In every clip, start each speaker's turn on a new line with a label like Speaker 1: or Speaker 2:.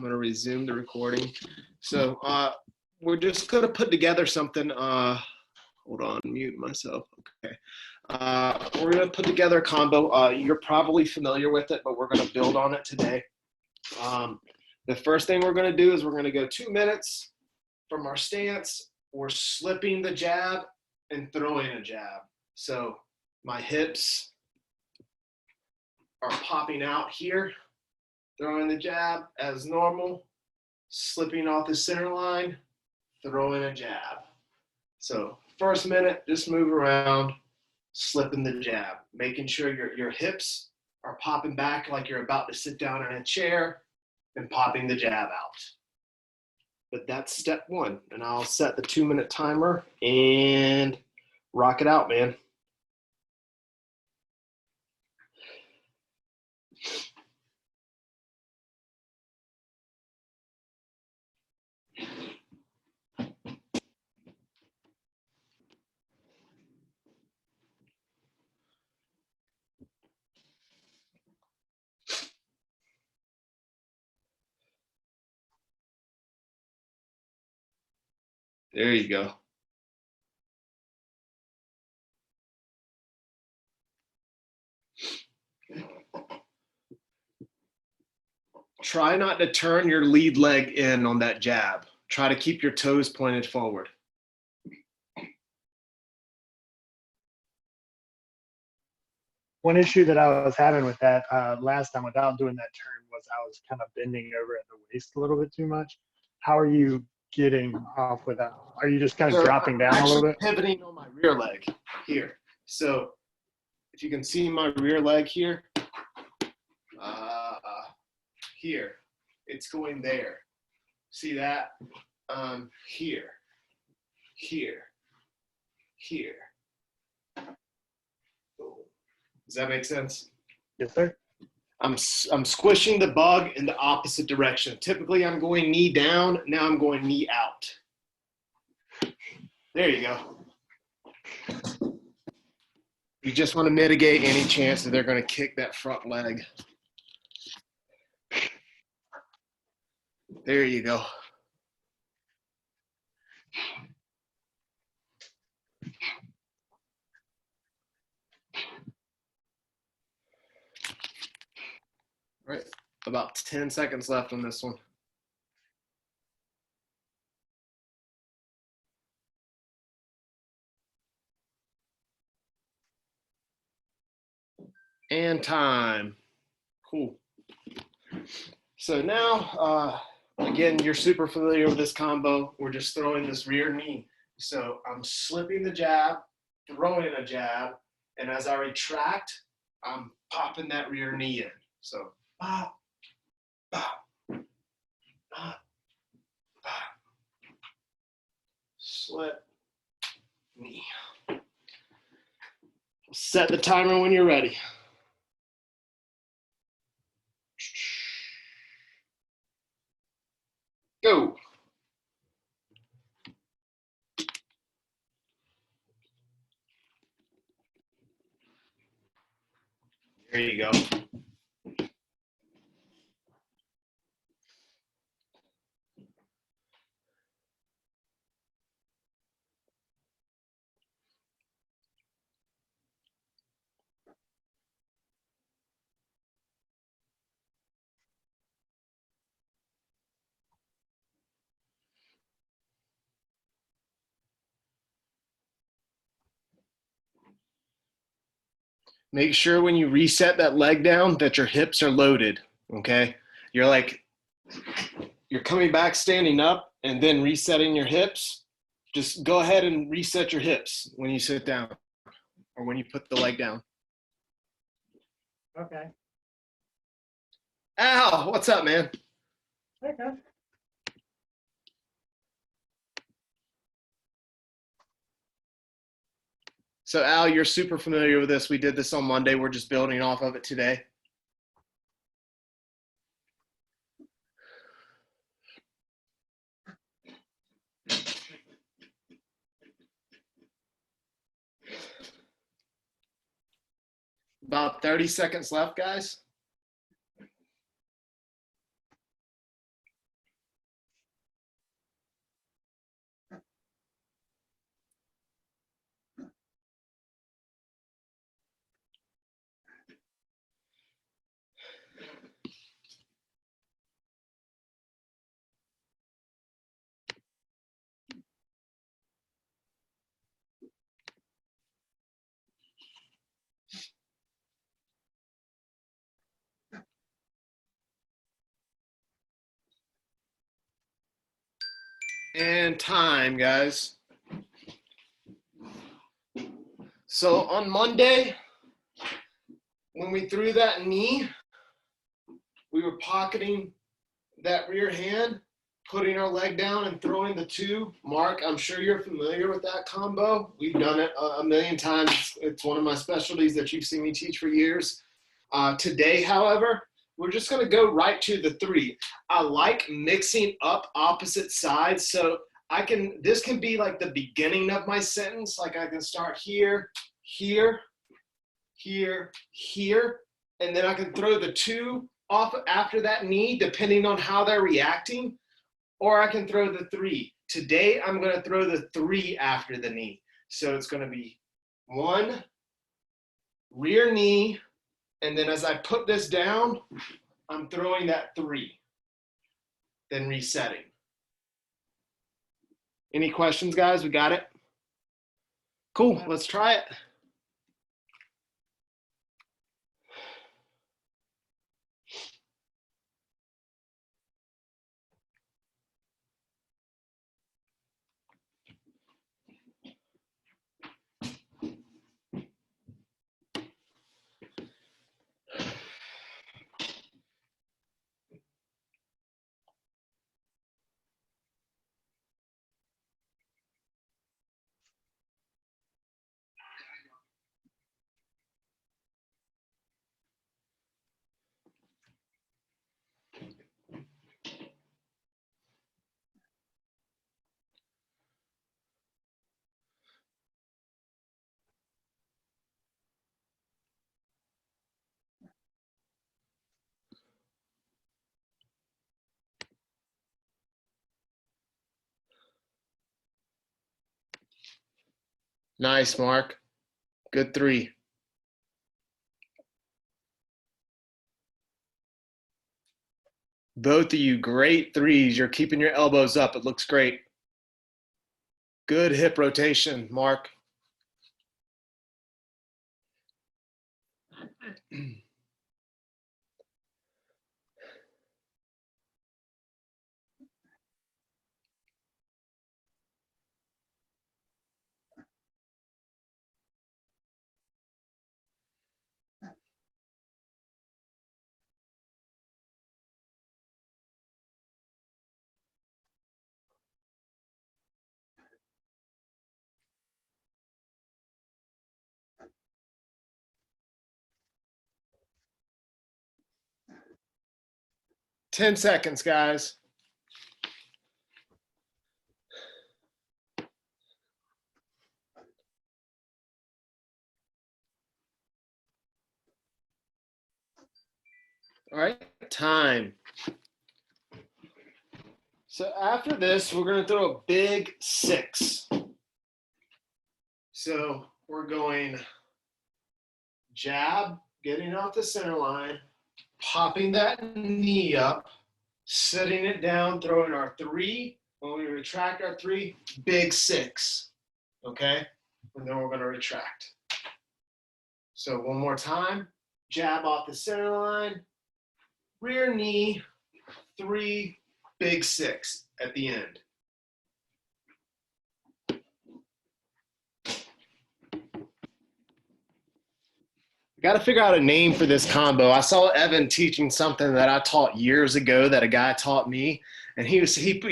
Speaker 1: I'm gonna resume the recording. So we're just gonna put together something. Hold on, mute myself. Okay. We're gonna put together a combo. You're probably familiar with it, but we're gonna build on it today. The first thing we're gonna do is we're gonna go 2 minutes from our stance. We're slipping the jab and throwing a jab. So my hips are popping out here, throwing the jab as normal, slipping off the center line, throwing a jab. So first minute, just move around, slipping the jab, making sure your hips are popping back like you're about to sit down in a chair and popping the jab out. But that's step one. And I'll set the 2 minute timer and rock it out, man. There you go. Try not to turn your lead leg in on that jab. Try to keep your toes pointed forward.
Speaker 2: One issue that I was having with that last time without doing that turn was I was kind of bending over at the waist a little bit too much. How are you getting off with that? Are you just kind of dropping down a little bit?
Speaker 1: Pivoting on my rear leg here. So if you can see my rear leg here, here, it's going there. See that? Here, here, here. Does that make sense?
Speaker 2: Yes, sir.
Speaker 1: I'm squishing the bug in the opposite direction. Typically, I'm going knee down. Now I'm going knee out. There you go. You just want to mitigate any chance that they're going to kick that front leg. There you go. All right, about 10 seconds left on this one. And time. Cool. So now, again, you're super familiar with this combo. We're just throwing this rear knee. So I'm slipping the jab, throwing a jab, and as I retract, I'm popping that rear knee in. So pop, pop, pop, pop. Slip, knee. Set the timer when you're ready. Go. There you go. Make sure when you reset that leg down that your hips are loaded, okay? You're coming back standing up and then resetting your hips. Just go ahead and reset your hips when you sit down or when you put the leg down.
Speaker 2: Okay.
Speaker 1: Al, what's up, man?
Speaker 2: Okay.
Speaker 1: So Al, you're super familiar with this. We did this on Monday. We're just building off of it today. About 30 seconds left, guys. And time, guys. So on Monday, when we threw that knee, we were pocketing that rear hand, putting our leg down and throwing the two. Mark, I'm sure you're familiar with that combo. We've done it a million times. It's one of my specialties that you've seen me teach for years. Today, however, we're just going to go right to the three. I like mixing up opposite sides. So this can be like the beginning of my sentence. Like I can start here, here, here, here, and then I can throw the two off after that knee, depending on how they're reacting, or I can throw the three. Today, I'm going to throw the three after the knee. So it's going to be one, rear knee, and then as I put this down, I'm throwing that three, then resetting. Any questions, guys? We got it? Cool, let's try it. Nice, Mark. Good three. Both of you, great threes. You're keeping your elbows up. It looks great. Good hip rotation, Mark. 10 seconds, guys. All right, time. So after this, we're going to throw a big six. So we're going jab, getting off the center line, popping that knee up, setting it down, throwing our three. When we retract our three, big six. Okay? And then we're going to retract. So one more time, jab off the center line, rear knee, three, big six at the end. Got to figure out a name for this combo. I saw Evan teaching something that I taught years ago that a guy taught me, and he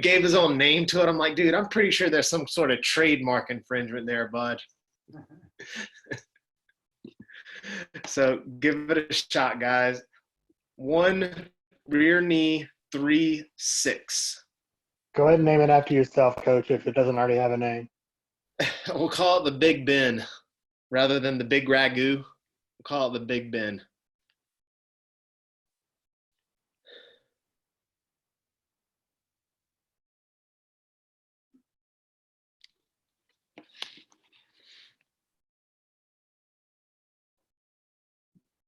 Speaker 1: gave his own name to it. I'm like, dude, I'm pretty sure there's some sort of trademark infringement there, bud. So give it a shot, guys. One, rear knee, three, six.
Speaker 2: Go ahead and name it after yourself, Coach, if it doesn't already have a name.
Speaker 1: We'll call it the Big Ben rather than the Big Ragu. We'll call it the Big Ben.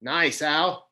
Speaker 1: Nice, Al.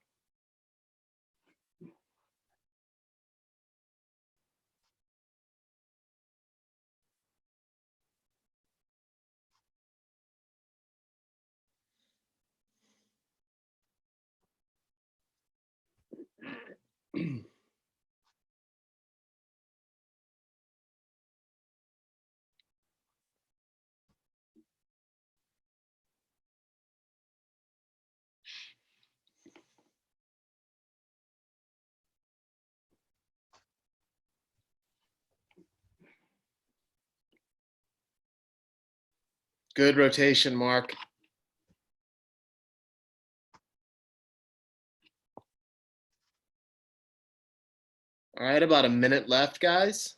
Speaker 1: Good rotation, Mark. All right, about a minute left, guys.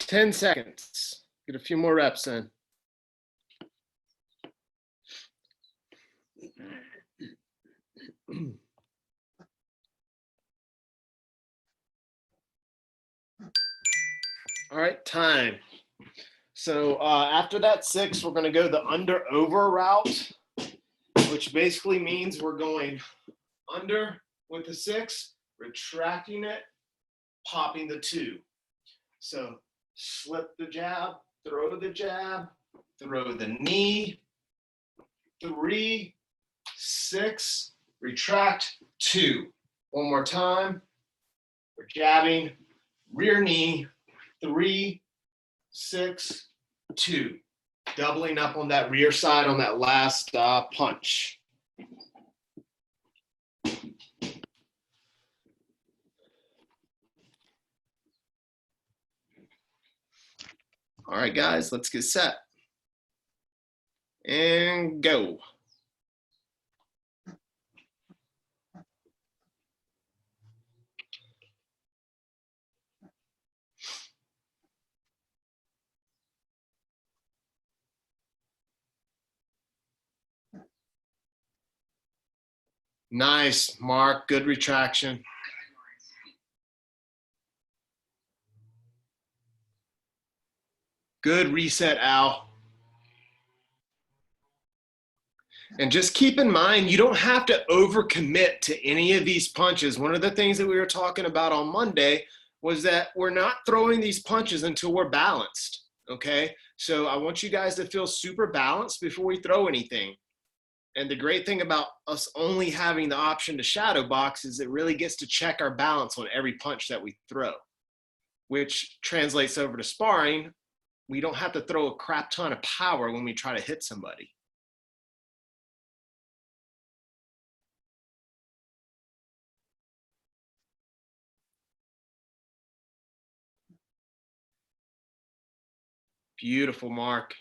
Speaker 1: Ten seconds. Get a few more reps in. All right, time. So after that 6, we're going to go the under-over route, which basically means we're going under with the 6, retracting it, popping the 2. So slip the jab, throw the knee, 3, 6, retract, 2. One more time. We're jabbing, rear knee, 3, 6, 2. Doubling up on that rear side on that last punch. All right, guys, let's get set. And go. Nice, Mark. Good retraction. Good reset, Al. And just keep in mind, you don't have to overcommit to any of these punches. One of the things that we were talking about on Monday was that we're not throwing these punches until we're balanced, okay? So I want you guys to feel super balanced before we throw anything. And the great thing about us only having the option to shadow box is it really gets to check our balance on every punch that we throw, which translates over to sparring. We don't have to throw a crap ton of power when we try to hit somebody. Beautiful, Mark.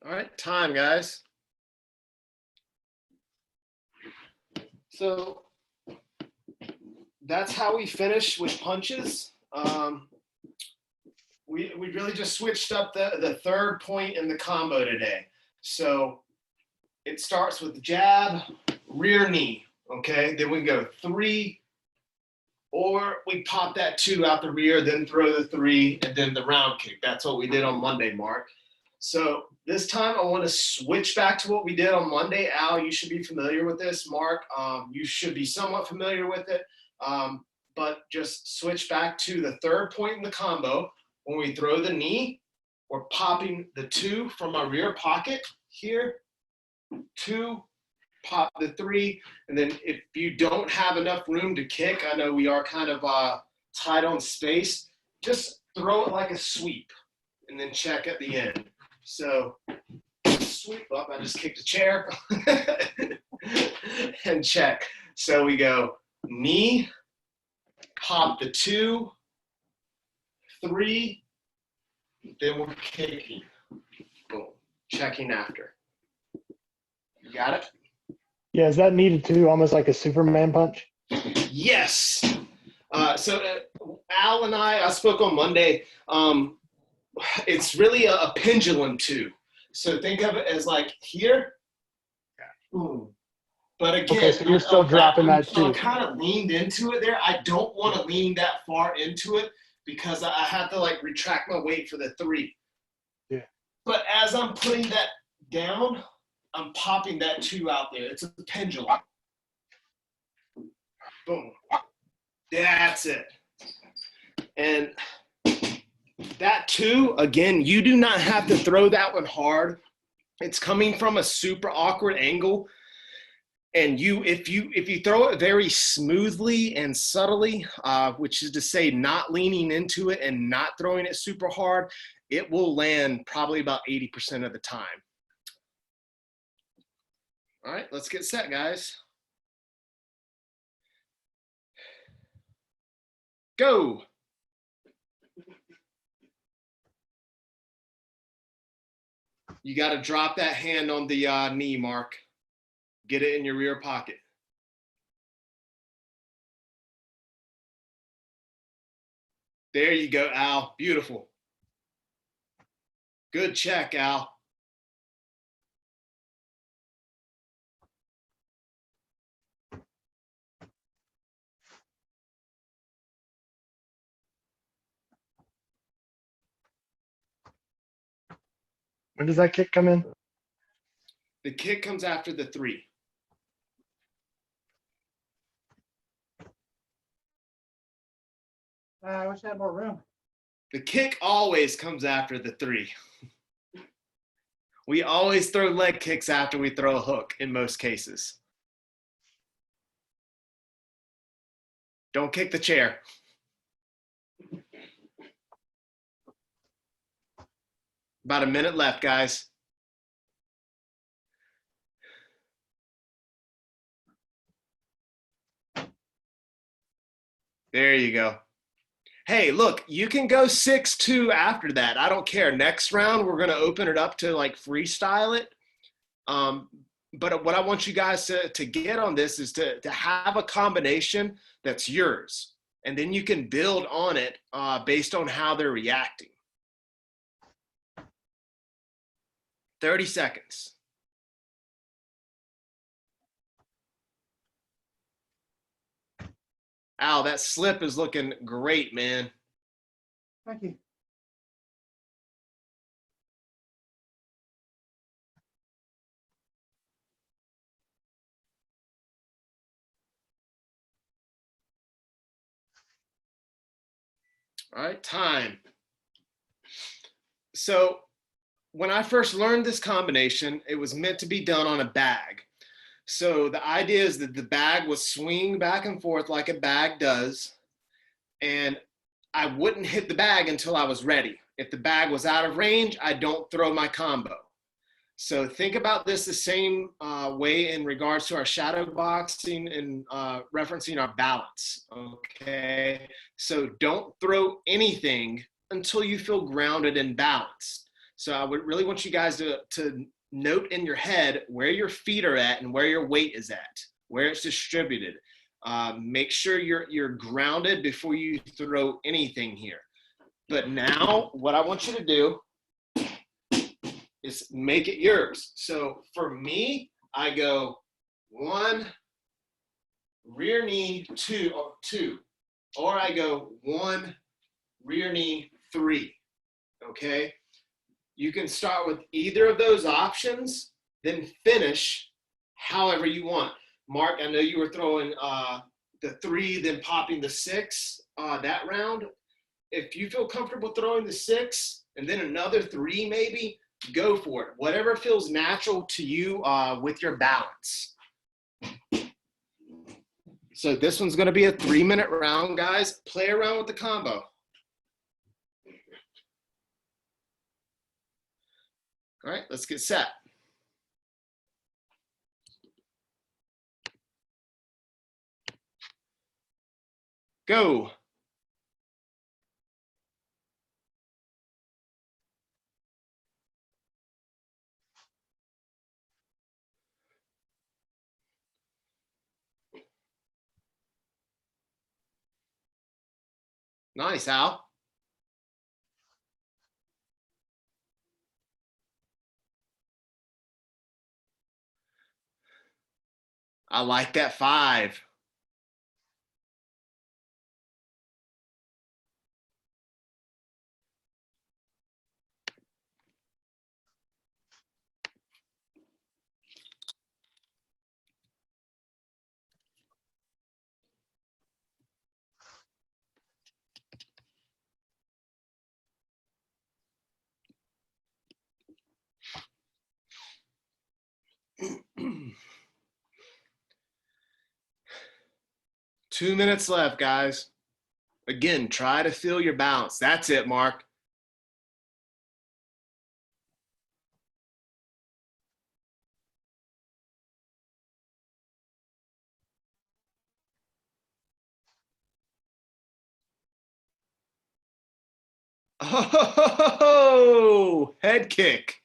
Speaker 1: All right, time, guys. So that's how we finish with punches. We really just switched up the third point in the combo today. So it starts with jab, rear knee, okay? Then we go 3, or we pop that 2 out the rear, then throw the 3, and then the round kick. That's what we did on Monday, Mark. So this time I want to switch back to what we did on Monday. Al, you should be familiar with this. Mark, you should be somewhat familiar with it. But just switch back to the third point in the combo. When we throw the knee, we're popping the 2 from our rear pocket here, 2, pop the 3, and then if you don't have enough room to kick, I know we are kind of tight on space, just throw it like a sweep and then check at the end. So sweep up, I just kicked a chair and check. So we go knee, pop the 2, 3, then we're kicking. Boom, checking after. You got it?
Speaker 2: Yeah, is that needed too? Almost like a Superman punch?
Speaker 1: Yes. Al and I spoke on Monday. It's really a pendulum too. So think of it as like here. Boom. But again,
Speaker 2: Okay, so you're still dropping that too.
Speaker 1: I kind of leaned into it there. I don't want to lean that far into it because I have to like retract my weight for the 3.
Speaker 2: Yeah.
Speaker 1: But as I'm putting that down, I'm popping that 2 out there. It's a pendulum. Boom. That's it. And that 2, again, you do not have to throw that one hard. It's coming from a super awkward angle. And if you throw it very smoothly and subtly, which is to say not leaning into it and not throwing it super hard, it will land probably about 80% of the time. All right, let's get set, guys. Go. You got to drop that hand on the knee, Mark. Get it in your rear pocket. There you go, Al. Beautiful. Good check, Al.
Speaker 2: When does that kick come in?
Speaker 1: The kick comes after the 3.
Speaker 3: I wish I had more room.
Speaker 1: The kick always comes after the 3. We always throw leg kicks after we throw a hook in most cases. Don't kick the chair. About a minute left, guys. There you go. Hey, look, you can go 6-2 after that. I don't care. Next round, we're going to open it up to like freestyle it. But what I want you guys to get on this is to have a combination that's yours. And then you can build on it based on how they're reacting. 30 seconds. Al, that slip is looking great, man.
Speaker 3: Thank you.
Speaker 1: All right, time. So when I first learned this combination, it was meant to be done on a bag. So the idea is that the bag would swing back and forth like a bag does, and I wouldn't hit the bag until I was ready. If the bag was out of range, I don't throw my combo. So think about this the same way in regards to our shadow boxing and referencing our balance, okay? So don't throw anything until you feel grounded and balanced. So I would really want you guys to note in your head where your feet are at and where your weight is at, where it's distributed. Make sure you're grounded before you throw anything here. But now what I want you to do is make it yours. So for me, I go 1, rear knee, 2, or I go 1, rear knee, 3, okay? You can start with either of those options, then finish however you want. Mark, I know you were throwing the 3, then popping the 6 that round. If you feel comfortable throwing the 6 and then another 3 maybe, go for it. Whatever feels natural to you with your balance. So this one's going to be a 3-minute round, guys. Play around with the combo. All right, let's get set. Go. Nice, Al. I like that 5. Two minutes left, guys. Again, try to feel your balance. That's it, Mark. Oh, head kick.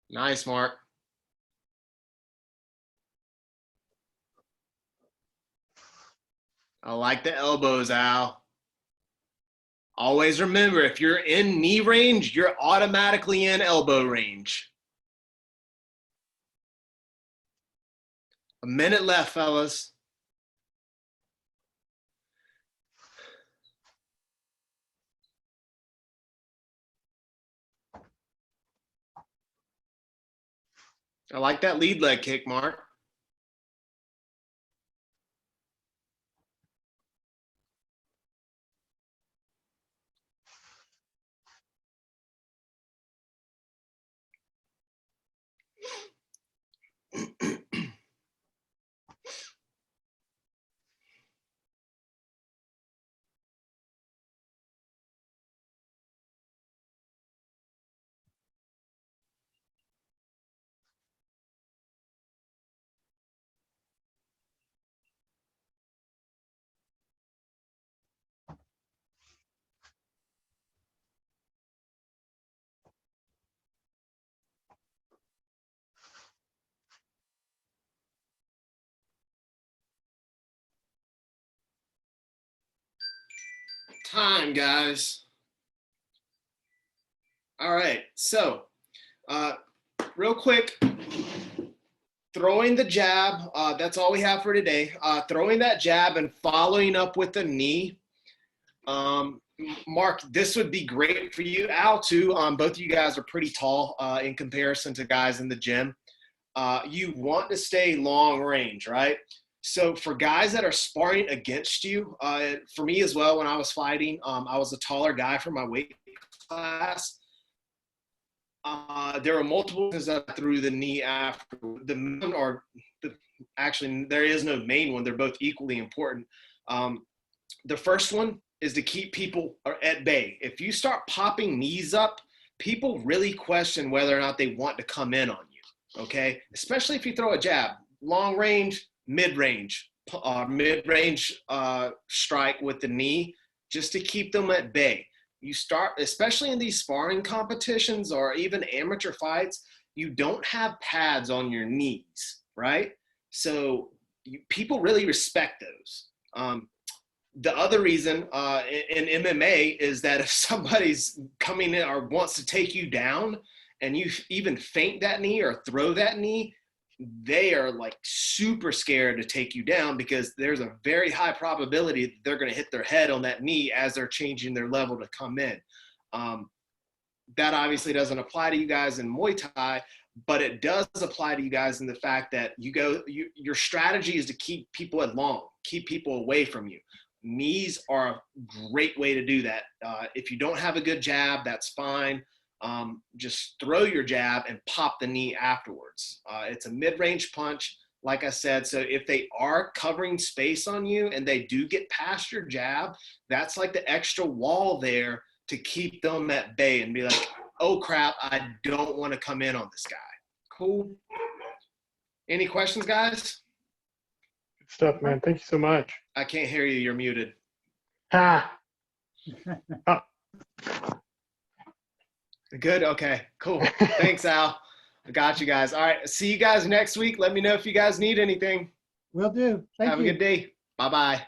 Speaker 1: Nice, Mark. I like the elbows, Al. Always remember, if you're in knee range, you're automatically in elbow range. A minute left, fellas. I like that lead leg kick, Mark. Time, guys. All right, so real quick, throwing the jab, that's all we have for today. Throwing that jab and following up with the knee. Mark, this would be great for you. Al, too. Both of you guys are pretty tall in comparison to guys in the gym. You want to stay long range, right? So for guys that are sparring against you, for me as well, when I was fighting, I was a taller guy for my weight class. There were multiple things that I threw the knee after. Actually, there is no main one. They're both equally important. The first one is to keep people at bay. If you start popping knees up, people really question whether or not they want to come in on you, okay? Especially if you throw a jab, long range, mid-range strike with the knee, just to keep them at bay. You start, especially in these sparring competitions or even amateur fights, you don't have pads on your knees, right? So people really respect those. The other reason in MMA is that if somebody's coming in or wants to take you down and you even feint that knee or throw that knee, they are like super scared to take you down because there's a very high probability that they're going to hit their head on that knee as they're changing their level to come in. That obviously doesn't apply to you guys in Muay Thai, but it does apply to you guys in the fact that your strategy is to keep people at long, keep people away from you. knees are a great way to do that. If you don't have a good jab, that's fine. Just throw your jab and pop the knee afterwards. It's a mid-range punch, like I said. So if they are covering space on you and they do get past your jab, that's like the extra wall there to keep them at bay and be like, oh crap, I don't want to come in on this guy. Cool. Any questions, guys?
Speaker 2: Good stuff, man. Thank you so much.
Speaker 1: I can't hear you. You're muted.
Speaker 2: Ha.
Speaker 1: Good. Okay, cool. Thanks, Al. I got you guys. All right. See you guys next week. Let me know if you guys need anything.
Speaker 3: Will do. Thank
Speaker 1: Have
Speaker 3: you.
Speaker 1: a good day. Bye-bye.